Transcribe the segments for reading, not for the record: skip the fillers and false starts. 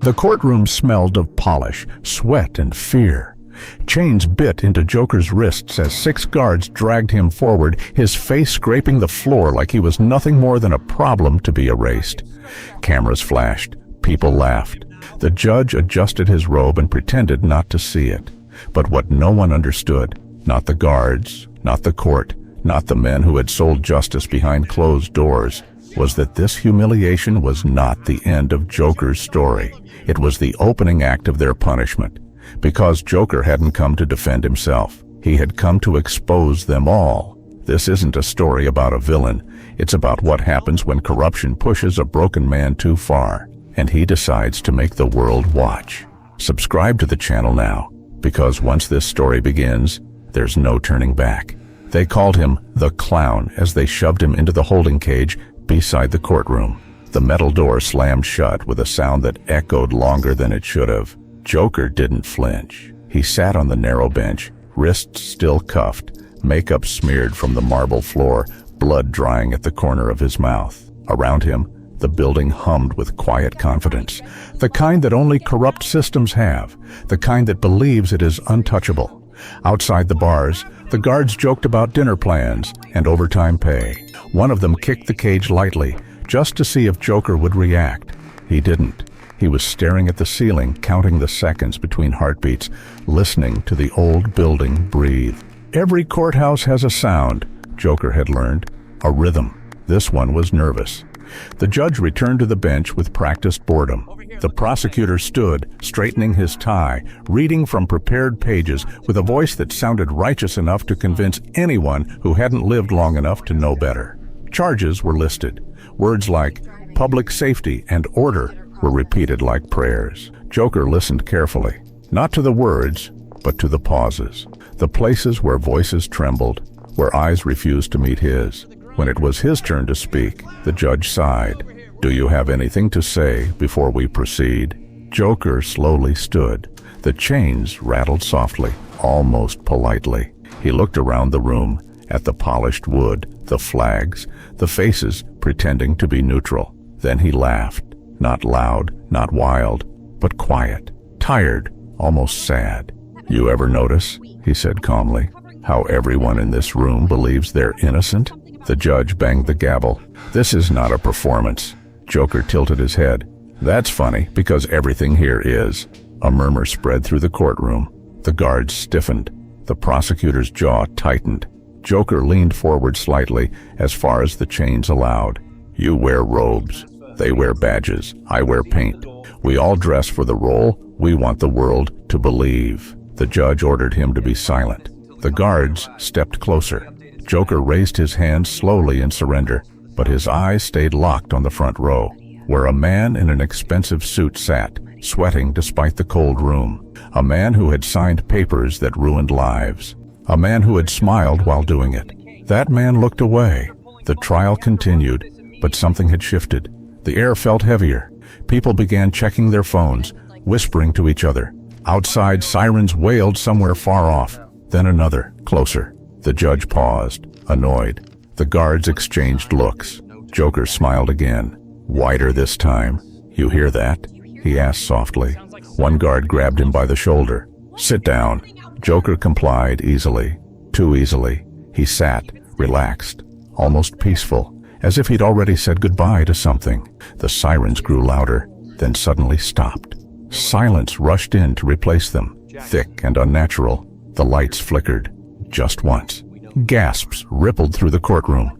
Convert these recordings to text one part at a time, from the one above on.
The courtroom smelled of polish, sweat, and fear. Chains bit into Joker's wrists as 6 guards dragged him forward, his face scraping the floor like he was nothing more than a problem to be erased. Cameras flashed. People laughed. The judge adjusted his robe and pretended not to see it. But what no one understood, not the guards, not the court, not the men who had sold justice behind closed doors, was that this humiliation was not the end of Joker's story. It was the opening act of their punishment. Because Joker hadn't come to defend himself. He had come to expose them all. This isn't a story about a villain. It's about what happens when corruption pushes a broken man too far, and he decides to make the world watch. Subscribe to the channel now, because once this story begins, there's no turning back. They called him the Clown as they shoved him into the holding cage beside the courtroom. The metal door slammed shut with a sound that echoed longer than it should have. Joker didn't flinch. He sat on the narrow bench, wrists still cuffed, makeup smeared from the marble floor, blood drying at the corner of his mouth. Around him, the building hummed with quiet confidence, the kind that only corrupt systems have, the kind that believes it is untouchable. Outside the bars, the guards joked about dinner plans and overtime pay. One of them kicked the cage lightly, just to see if Joker would react. He didn't. He was staring at the ceiling, counting the seconds between heartbeats, listening to the old building breathe. Every courthouse has a sound, Joker had learned, a rhythm. This one was nervous. The judge returned to the bench with practiced boredom. The prosecutor stood, straightening his tie, reading from prepared pages with a voice that sounded righteous enough to convince anyone who hadn't lived long enough to know better. Charges were listed. Words like public safety and order were repeated like prayers. Joker listened carefully, not to the words, but to the pauses, the places where voices trembled, where eyes refused to meet his. When it was his turn to speak, the judge sighed. "Do you have anything to say before we proceed?" Joker slowly stood. The chains rattled softly, almost politely. He looked around the room, at the polished wood, the flags, the faces pretending to be neutral. Then he laughed. Not loud, not wild, but quiet, tired, almost sad. "You ever notice," he said calmly, "how everyone in this room believes they're innocent?" The judge banged the gavel. "This is not a performance." Joker tilted his head. "That's funny, because everything here is." A murmur spread through the courtroom. The guards stiffened. The prosecutor's jaw tightened. Joker leaned forward slightly, as far as the chains allowed. "You wear robes. They wear badges. I wear paint. We all dress for the role we want the world to believe." The judge ordered him to be silent. The guards stepped closer. Joker raised his hands slowly in surrender, but his eyes stayed locked on the front row, where a man in an expensive suit sat, sweating despite the cold room. A man who had signed papers that ruined lives. A man who had smiled while doing it. That man looked away. The trial continued, but something had shifted. The air felt heavier. People began checking their phones, whispering to each other. Outside, sirens wailed somewhere far off. Then another, closer. The judge paused, annoyed. The guards exchanged looks. Joker smiled again, wider this time. "You hear that?" he asked softly. One guard grabbed him by the shoulder. "Sit down." Joker complied easily, too easily. He sat, relaxed, almost peaceful, as if he'd already said goodbye to something. The sirens grew louder, then suddenly stopped. Silence rushed in to replace them, thick and unnatural. The lights flickered, just once. Gasps rippled through the courtroom.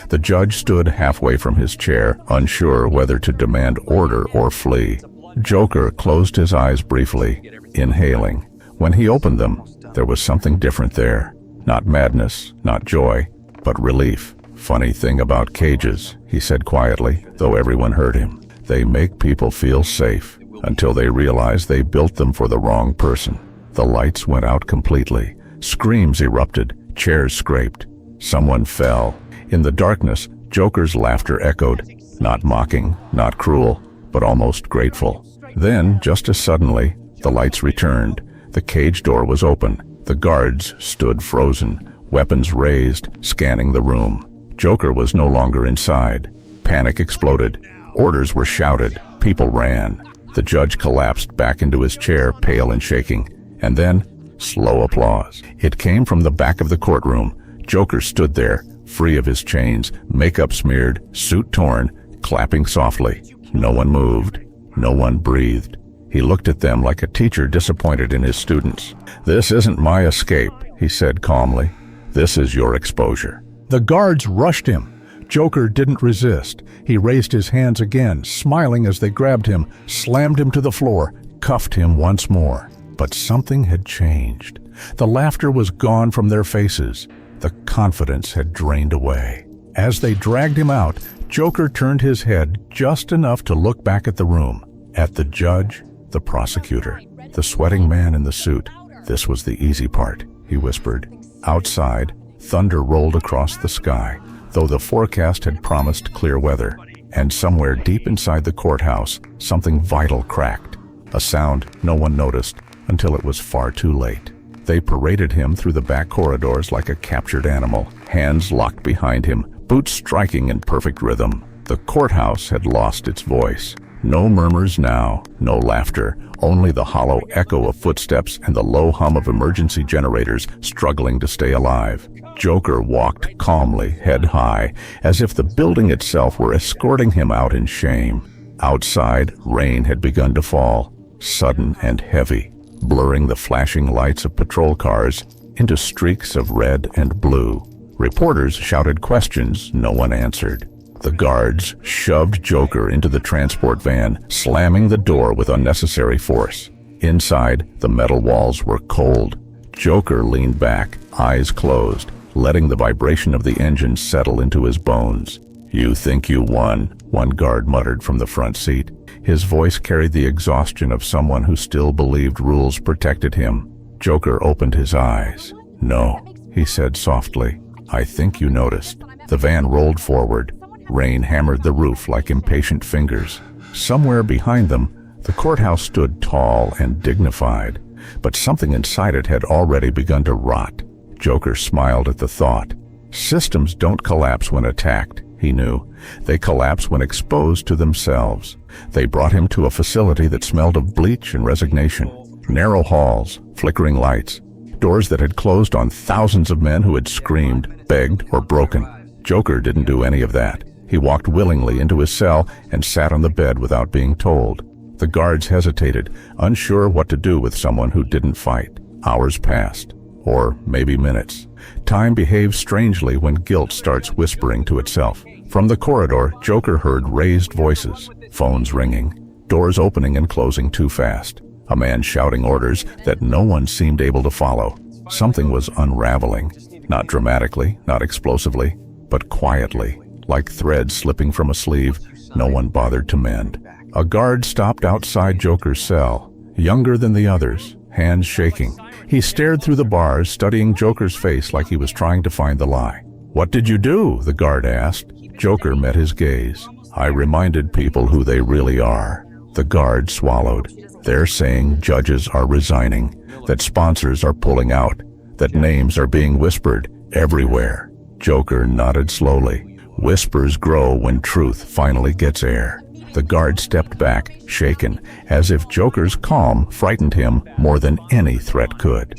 The judge stood halfway from his chair, unsure whether to demand order or flee. Joker closed his eyes briefly, inhaling. When he opened them, there was something different there. Not madness, not joy, but relief. "Funny thing about cages," he said quietly, though everyone heard him. "They make people feel safe, until they realize they built them for the wrong person." The lights went out completely. Screams erupted, chairs scraped. Someone fell. In the darkness, Joker's laughter echoed, not mocking, not cruel, but almost grateful. Then, just as suddenly, the lights returned. The cage door was open. The guards stood frozen, weapons raised, scanning the room. Joker was no longer inside. Panic exploded. Orders were shouted. People ran. The judge collapsed back into his chair, pale and shaking. And then, slow applause. It came from the back of the courtroom. Joker stood there, free of his chains, makeup smeared, suit torn, clapping softly. No one moved. No one breathed. He looked at them like a teacher disappointed in his students. "This isn't my escape," he said calmly. "This is your exposure." The guards rushed him. Joker didn't resist. He raised his hands again, smiling as they grabbed him, slammed him to the floor, cuffed him once more. But something had changed. The laughter was gone from their faces. The confidence had drained away. As they dragged him out, Joker turned his head just enough to look back at the room, at the judge, the prosecutor, the sweating man in the suit. "This was the easy part," he whispered. Outside, thunder rolled across the sky, though the forecast had promised clear weather. And somewhere deep inside the courthouse, something vital cracked. A sound no one noticed until it was far too late. They paraded him through the back corridors like a captured animal, hands locked behind him, boots striking in perfect rhythm. The courthouse had lost its voice. No murmurs now, no laughter, only the hollow echo of footsteps and the low hum of emergency generators struggling to stay alive. Joker walked calmly, head high, as if the building itself were escorting him out in shame. Outside, rain had begun to fall, sudden and heavy, blurring the flashing lights of patrol cars into streaks of red and blue. Reporters shouted questions no one answered. The guards shoved Joker into the transport van, slamming the door with unnecessary force. Inside, the metal walls were cold. Joker leaned back, eyes closed, letting the vibration of the engine settle into his bones. "You think you won," one guard muttered from the front seat. His voice carried the exhaustion of someone who still believed rules protected him. Joker opened his eyes. "No," he said softly. "I think you noticed." The van rolled forward. Rain hammered the roof like impatient fingers. Somewhere behind them, the courthouse stood tall and dignified, but something inside it had already begun to rot. Joker smiled at the thought. Systems don't collapse when attacked, he knew. They collapse when exposed to themselves. They brought him to a facility that smelled of bleach and resignation. Narrow halls, flickering lights, doors that had closed on thousands of men who had screamed, begged, or broken. Joker didn't do any of that. He walked willingly into his cell and sat on the bed without being told. The guards hesitated, unsure what to do with someone who didn't fight. Hours passed, or maybe minutes. Time behaves strangely when guilt starts whispering to itself. From the corridor, Joker heard raised voices, phones ringing, doors opening and closing too fast. A man shouting orders that no one seemed able to follow. Something was unraveling, not dramatically, not explosively, but quietly, like threads slipping from a sleeve no one bothered to mend. A guard stopped outside Joker's cell, younger than the others, hands shaking. He stared through the bars, studying Joker's face like he was trying to find the lie. "What did you do?" the guard asked. Joker met his gaze. "I reminded people who they really are." The guard swallowed. "They're saying judges are resigning, that sponsors are pulling out, that names are being whispered everywhere." Joker nodded slowly. Whispers grow when truth finally gets air. The guard stepped back, shaken, as if Joker's calm frightened him more than any threat could.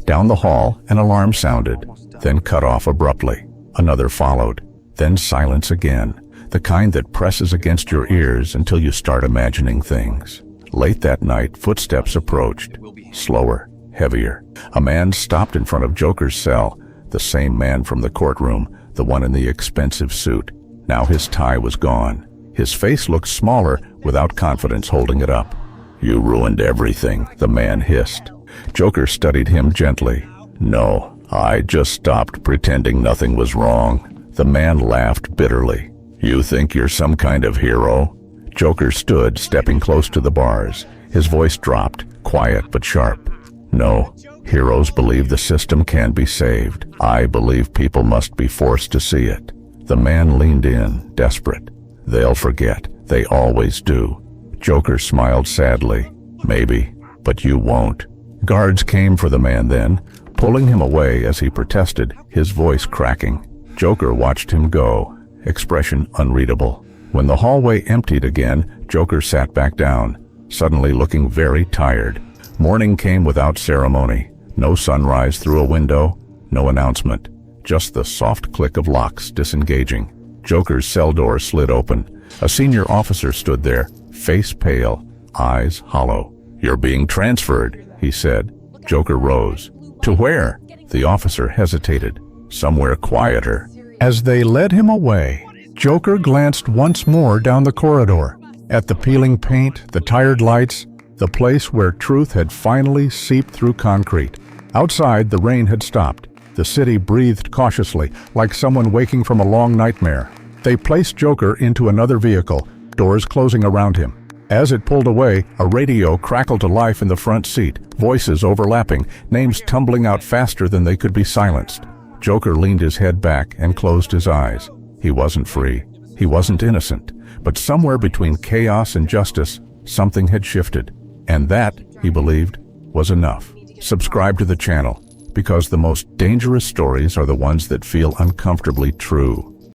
Down the hall, an alarm sounded, then cut off abruptly. Another followed, then silence again, the kind that presses against your ears until you start imagining things. Late that night, footsteps approached, slower, heavier. A man stopped in front of Joker's cell, the same man from the courtroom, the one in the expensive suit. Now his tie was gone. His face looked smaller, without confidence holding it up. "You ruined everything," the man hissed. Joker studied him gently. "No, I just stopped pretending nothing was wrong." The man laughed bitterly. "You think you're some kind of hero?" Joker stood, stepping close to the bars. His voice dropped, quiet but sharp. "No, heroes believe the system can be saved. I believe people must be forced to see it." The man leaned in, desperate. "They'll forget. They always do." Joker smiled sadly. "Maybe, but you won't." Guards came for the man then, pulling him away as he protested, his voice cracking. Joker watched him go, expression unreadable. When the hallway emptied again, Joker sat back down. suddenly looking very tired. Morning came without ceremony. No sunrise through a window, no announcement. Just the soft click of locks disengaging. Joker's cell door slid open. A senior officer stood there, face pale, eyes hollow. "You're being transferred," he said. Joker rose. "To where?" The officer hesitated. "Somewhere quieter." As they led him away, Joker glanced once more down the corridor, at the peeling paint, the tired lights, the place where truth had finally seeped through concrete. Outside, the rain had stopped. The city breathed cautiously, like someone waking from a long nightmare. They placed Joker into another vehicle, doors closing around him. As it pulled away, a radio crackled to life in the front seat, voices overlapping, names tumbling out faster than they could be silenced. Joker leaned his head back and closed his eyes. He wasn't free. He wasn't innocent. But somewhere between chaos and justice, something had shifted. And that, he believed, was enough. Subscribe to the channel, because the most dangerous stories are the ones that feel uncomfortably true.